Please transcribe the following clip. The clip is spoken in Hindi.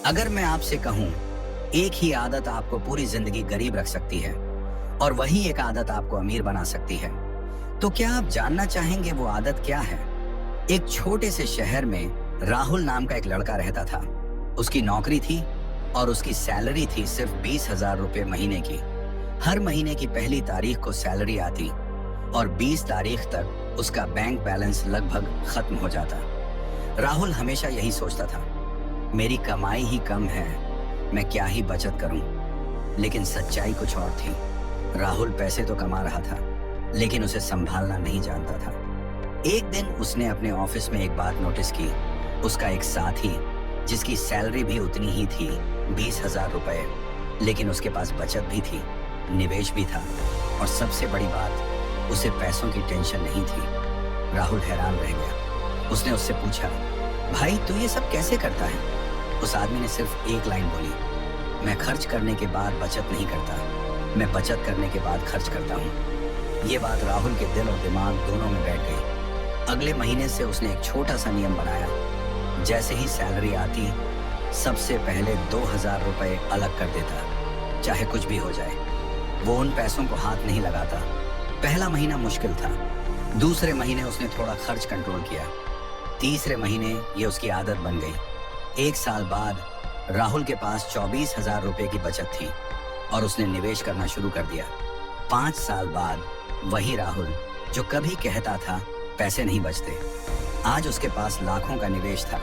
अगर मैं आपसे कहूं, एक ही आदत आपको पूरी जिंदगी गरीब रख सकती है और वही एक आदत आपको अमीर बना सकती है, तो क्या आप जानना चाहेंगे वो आदत क्या है? एक छोटे से शहर में राहुल नाम का एक लड़का रहता था। उसकी नौकरी थी और उसकी सैलरी थी सिर्फ 20,000 रुपए महीने की। हर महीने की पहली तारीख को सैलरी आती और 20 तारीख तक उसका बैंक बैलेंस लगभग खत्म हो जाता। राहुल हमेशा यही सोचता था, मेरी कमाई ही कम है, मैं क्या ही बचत करूं। लेकिन सच्चाई कुछ और थी। राहुल पैसे तो कमा रहा था, लेकिन उसे संभालना नहीं जानता था। एक दिन उसने अपने ऑफिस में एक बात नोटिस की। उसका एक साथी, जिसकी सैलरी भी उतनी ही थी, 20,000 रुपए, लेकिन उसके पास बचत भी थी, निवेश भी था और सबसे बड़ी बात, उसे पैसों की टेंशन नहीं थी। राहुल हैरान रह गया। उसने उससे पूछा, भाई तू ये सब कैसे करता है? उस आदमी ने सिर्फ एक लाइन बोली, मैं खर्च करने के बाद बचत नहीं करता, मैं बचत करने के बाद खर्च करता हूँ। ये बात राहुल के दिल और दिमाग दोनों में बैठ गई। अगले महीने से उसने एक छोटा सा नियम बनाया। जैसे ही सैलरी आती, सबसे पहले 2,000 रुपए अलग कर देता, चाहे कुछ भी हो जाए। वो उन पैसों को हाथ नहीं लगाता। पहला महीना मुश्किल था, दूसरे महीने उसने थोड़ा खर्च कंट्रोल किया, तीसरे महीने ये उसकी आदत बन गई। एक साल बाद राहुल के पास 24,000 रुपए की बचत थी और उसने निवेश करना शुरू कर दिया। 5 साल बाद वही राहुल जो कभी कहता था पैसे नहीं बचते, आज उसके पास लाखों का निवेश था।